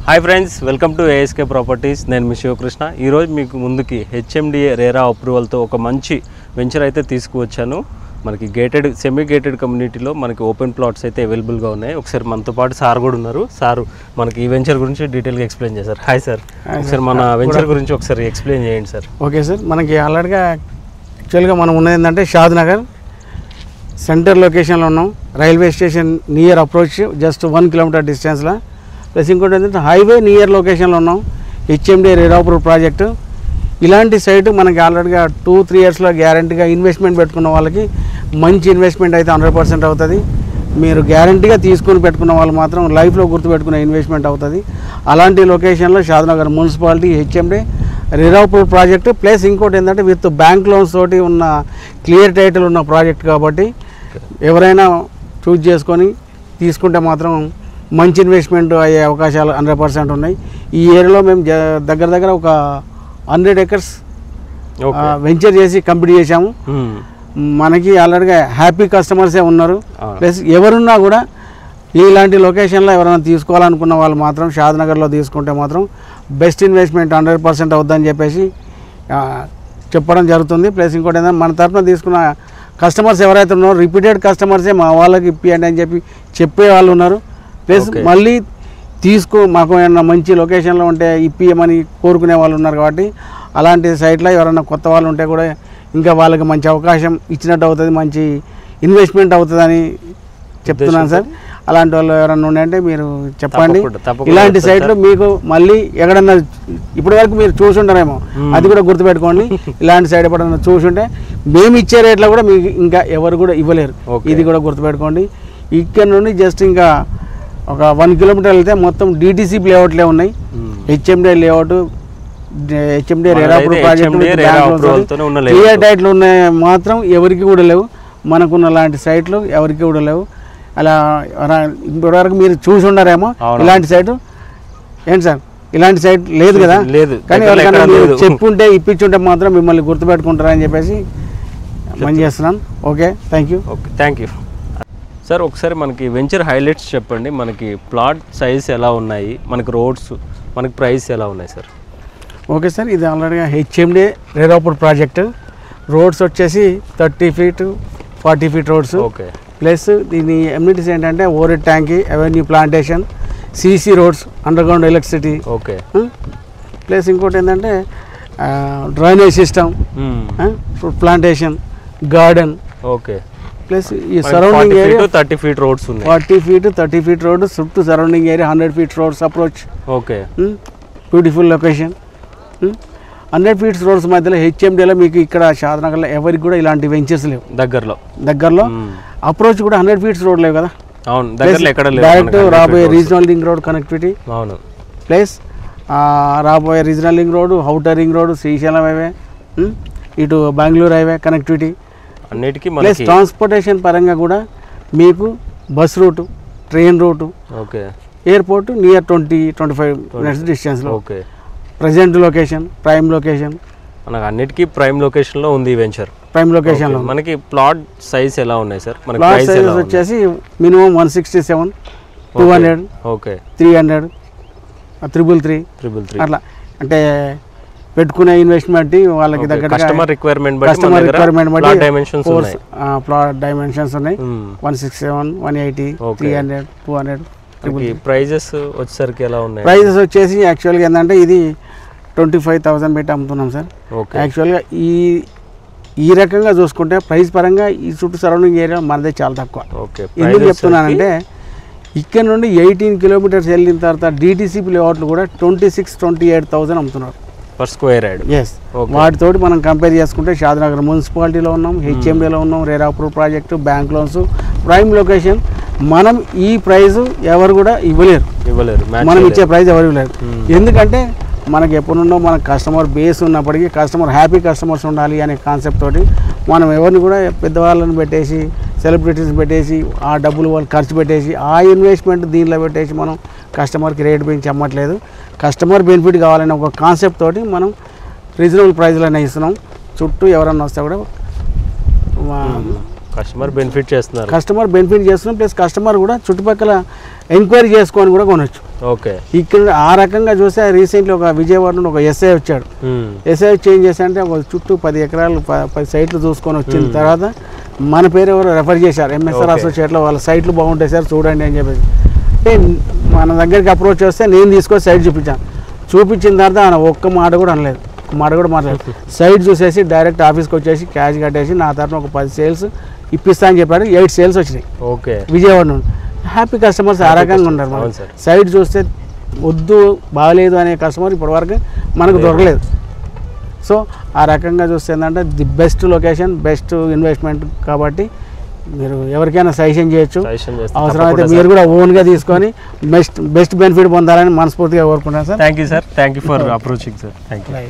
Hi friends, welcome to ASK properties. నేను మీ శివకృష్ణ. ఈరోజు మీకు ముందుకి హెచ్ఎండిఏ రేరా అప్రూవల్తో ఒక మంచి వెంచర్ అయితే తీసుకువచ్చాను. మనకి సెమీ గేటెడ్ కమ్యూనిటీలో మనకి ఓపెన్ ప్లాట్స్ అయితే అవైలబుల్గా ఉన్నాయి. ఒకసారి మనతో పాటు సార్ కూడా ఉన్నారు. సార్ మనకి ఈ వెంచర్ గురించి డీటెయిల్గా ఎక్స్ప్లెయిన్ చేశారు. హాయ్ సార్, ఒకసారి మన వెంచర్ గురించి ఒకసారి ఎక్స్ప్లెయిన్ చేయండి సార్. ఓకే సార్, మనకి ఆల్రెడీగా యాక్చువల్గా మనం ఉన్నది ఏంటంటే షాద్ నగర్ సెంటర్ లొకేషన్లో ఉన్నాం. Railway station near approach just 1 kilometre డిస్టెన్స్లో. ప్లస్ ఇంకోటి ఏంటంటే హైవే నియర్ లొకేషన్లో ఉన్నాం. HMDA RERA approve project. ఇలాంటి సైటు మనకి ఆల్రెడీగా 2-3 ఇయర్స్లో గ్యారంటీగా ఇన్వెస్ట్మెంట్ పెట్టుకున్న వాళ్ళకి మంచి ఇన్వెస్ట్మెంట్ అయితే 100% అవుతుంది. మీరు గ్యారంటీగా తీసుకొని పెట్టుకున్న వాళ్ళు మాత్రం లైఫ్లో గుర్తుపెట్టుకునే ఇన్వెస్ట్మెంట్ అవుతుంది. అలాంటి లొకేషన్లో Shadnagar municipality HMDA RERA approve project. Plus ఇంకోటి ఏంటంటే విత్ బ్యాంక్ లోన్స్ తోటి ఉన్న క్లియర్ టైటిల్ ఉన్న ప్రాజెక్ట్ కాబట్టి ఎవరైనా చూజ్ చేసుకొని తీసుకుంటే మాత్రం మంచి ఇన్వెస్ట్మెంట్ అయ్యే అవకాశాలు 100% ఉన్నాయి. ఈ ఏరియాలో మేము దగ్గర ఒక 100 acres వెంచర్ చేసి కంప్లీట్ చేశాము. మనకి ఆల్రెడీగా హ్యాపీ కస్టమర్సే ఉన్నారు. ప్లస్ ఎవరున్నా కూడా ఇలాంటి లొకేషన్లో ఎవరైనా తీసుకోవాలనుకున్న వాళ్ళు మాత్రం షాద్నగర్లో తీసుకుంటే మాత్రం బెస్ట్ ఇన్వెస్ట్మెంట్ 100% అవుద్దని చెప్పేసి చెప్పడం జరుగుతుంది. ప్లస్ ఇంకోటి ఏంటంటే మన తరఫున తీసుకున్న కస్టమర్స్ ఎవరైతే ఉన్నారో రిపీటెడ్ కస్టమర్సే మా వాళ్ళకి ఇప్పియండి అని చెప్పే వాళ్ళు ఉన్నారు. ప్లస్ మళ్ళీ మాకు ఏమన్నా మంచి లొకేషన్లో ఉంటే ఇప్పియమని కోరుకునే వాళ్ళు ఉన్నారు. కాబట్టి అలాంటి సైట్లో ఎవరైనా కొత్త వాళ్ళు ఉంటే కూడా ఇంకా వాళ్ళకి మంచి అవకాశం ఇచ్చినట్టు అవుతుంది, మంచి ఇన్వెస్ట్మెంట్ అవుతుందని చెప్తున్నాను సార్. అలాంటి వాళ్ళు ఎవరైనా ఉండే మీరు చెప్పండి. ఇలాంటి సైట్లు మీకు మళ్ళీ ఎక్కడన్నా ఇప్పటి వరకు మీరు చూసుంటారేమో, అది కూడా గుర్తుపెట్టుకోండి. ఇలాంటి సైడ్ ఎప్పుడన్నా చూసుంటే మేము ఇచ్చే రేట్లో కూడా మీకు ఇంకా ఎవరు కూడా ఇవ్వలేరు. ఇది కూడా గుర్తుపెట్టుకోండి. ఇక్కడ నుండి జస్ట్ ఇంకా ఒక 1 కిలోమీటర్ వెళ్తే మొత్తం డిటిసిపి లేఅవుట్లే ఉన్నాయి. HMDA layout, HMDA RERA approve project clear టైట్లు ఉన్నాయి మాత్రం ఎవరికి కూడా లేవు. మనకున్న లాంటి సైట్లు ఎవరికి కూడా లేవు. అలా ఇప్పటివరకు మీరు చూసి ఉన్నారేమో ఇలాంటి సైటు. ఏంటి సార్, ఇలాంటి సైట్ లేదు కదా? లేదు. కానీ ఎవరికైనా మీరు చెప్పుంటే ఇప్పించుంటే మాత్రం మిమ్మల్ని గుర్తుపెట్టుకుంటారని చెప్పేసి మంచి చేస్తున్నాను. Okay, thank you sir. ఒకసారి మనకి వెంచర్ హైలైట్స్ చెప్పండి. మనకి ప్లాట్ సైజ్ ఎలా ఉన్నాయి, మనకి రోడ్స్, మనకి ప్రైస్ ఎలా ఉన్నాయి సార్? ఓకే సార్, ఇది ఆల్రెడీగా HMDA RERA approve project. Roads వచ్చేసి 30 feet 40 feet roads. Okay. Plus దీని ఎమ్యూనిటీస్ ఏంటంటే over tank, avenue plantation, CC roads, underground electricity. Okay. Plus ఇంకోటి ఏంటంటే drainage system, fruit plantation, garden. Okay. Plus ఈ surrounding area 30 feet roads ఉన్నాయి. 30 feet road చుట్టూ surrounding area 100 feet roads approach. Okay. Beautiful location. 100 feet roads మధ్యలో హెచ్ఎండిలో మీకు ఇక్కడ షాద్నగర్లో ఎవరికి కూడా ఇలాంటి వెంచర్స్ లేవు. దగ్గరలో అప్రోచ్ కూడా 100 feet రోడ్ లేవు కదా. అవును, దగ్గరలో ఎక్కడ లేవు. డైరెక్ట్ రాబోయే రీజనల్ లింక్ రోడ్ కనెక్టివిటీ. అవును. ప్లస్ రాబోయే regional link road, outer ring road, Srisailam highway, ఇటు బెంగళూరు హైవే కనెక్టివిటీ అన్నిటికీ. ప్లస్ ట్రాన్స్పోర్టేషన్ పరంగా కూడా మీకు bus route, train route, okay, airport near 20-25 minutes డిస్టెన్స్లో. Okay. Present location, prime location, మనకు అన్నిటికీ ప్రైమ్ లొకేషన్లో ఉంది ఈ వెంచర్. ప్రైమ్ లొకేషన్లో. మనకి ప్లాట్ సైజ్ ఎలా ఉన్నాయి సార్? ప్లాట్ సైజ్ వచ్చేసి మినిమం 167, 200, ఓకే, 300, 333 అట్లా. అంటే పెట్టుకునే ఇన్వెస్ట్మెంట్ వాళ్ళకి దగ్గర కస్టమర్ రిక్వైర్మెంట్ బట్టి ప్లాట్ డైమెన్షన్స్ ఉన్నాయి. 167, 180, 300, 200. ప్రైజెస్ వచ్చేసరికి ఎలా ఉన్నాయి? ప్రైజెస్ వచ్చేసి యాక్చువల్గా ఏంటంటే ఇది 25,000 పెట్టి అమ్ముతున్నాం సార్. యాక్చువల్గా ఈ రకంగా చూసుకుంటే ప్రైస్ పరంగా ఈ చుట్టూ సరౌండింగ్ ఏరియా మనదే చాలా తక్కువ. ఎందుకు చెప్తున్నానంటే ఇక్కడ నుండి 18 kilometers వెళ్ళిన తర్వాత డిటిసిపి లేఅవుట్లు కూడా 26-28,000 అమ్ముతున్నారు పర్ స్క్వేర్ యార్డ్. ఎస్. వాటితోటి మనం కంపేర్ చేసుకుంటే షాద్నగర్ మున్సిపాలిటీలో ఉన్నాం, హెచ్ఎండిలో ఉన్నాం, RERA approve project, bank loans, prime location. మనం ఈ ప్రైజ్ ఎవరు కూడా ఇవ్వలేరు. మనం ఇచ్చే ప్రైజ్ ఎవరు ఇవ్వలేరు. ఎందుకంటే మనకి ఎప్పుడున్నో మన కస్టమర్ బేస్ ఉన్నప్పటికీ హ్యాపీ కస్టమర్స్ ఉండాలి అనే కాన్సెప్ట్ తోటి మనం ఎవరిని కూడా పెద్దవాళ్ళని పెట్టేసి, సెలబ్రిటీస్ పెట్టేసి, ఆ డబ్బులు వాళ్ళు ఖర్చు పెట్టేసి, ఆ ఇన్వెస్ట్మెంట్ దీనిలో పెట్టేసి మనం కస్టమర్కి రేట్ పెంచి అమ్మట్లేదు. కస్టమర్ బెనిఫిట్ కావాలనే ఒక కాన్సెప్ట్ తోటి మనం రీజనబుల్ ప్రైజ్లోనే ఇస్తున్నాం. చుట్టూ ఎవరన్నా వస్తే కూడా కస్టమర్ బెనిఫిట్ చేస్తున్నారు. కస్టమర్ బెనిఫిట్ చేస్తున్నాం, ప్లస్ కస్టమర్ కూడా చుట్టుపక్కల ఎంక్వైరీ చేసుకొని కూడా కొనవచ్చు. ఓకే, ఇక్కడ ఆ రకంగా చూస్తే రీసెంట్లీ ఒక విజయవాడ నుండి ఒక ఎస్ఐ వచ్చాడు. ఎస్ఐ చేంజ్ చేసి అంటే ఒక చుట్టూ 10 ఎకరాలు 10 సైట్లు చూసుకొని వచ్చిన తర్వాత మన పేరు ఎవరు రెఫర్ చేశారు, ఎంఎస్ఆర్ అసోసియేట్లో వాళ్ళ సైట్లు బాగుంటాయి సార్ చూడండి అని చెప్పేసి. అంటే మన దగ్గరికి అప్రోచ్ వస్తే నేను తీసుకొని సైట్ చూపించిన తర్వాత ఆయన ఒక్క మాట కూడా అనలేదు, మాట కూడా మాట్లాడలేదు. సైట్ చూసేసి డైరెక్ట్ ఆఫీస్కి వచ్చేసి క్యాష్ కట్టేసి నా తరఫున ఒక 10 సేల్స్ ఇప్పిస్తా అని చెప్పాడు. 8 సేల్స్ వచ్చినాయి. ఓకే, విజయవాడ నుండి. హ్యాపీ కస్టమర్స్ ఆ రకంగా ఉన్నారు. మనం సైట్ చూస్తే వద్దు బాగలేదు అనే కస్టమర్ ఇప్పటివరకు మనకు దొరకలేదు. సో ఆ రకంగా చూస్తే ఏంటంటే the best location, best investment. కాబట్టి మీరు ఎవరికైనా సజెషన్ చేయొచ్చు. అవసరమైతే మీరు కూడా ఓన్గా తీసుకొని బెస్ట్ బెనిఫిట్ పొందాలని మనస్ఫూర్తిగా కోరుకుంటున్నాను sir. Thank you sir, thank you for approaching sir. Thank you.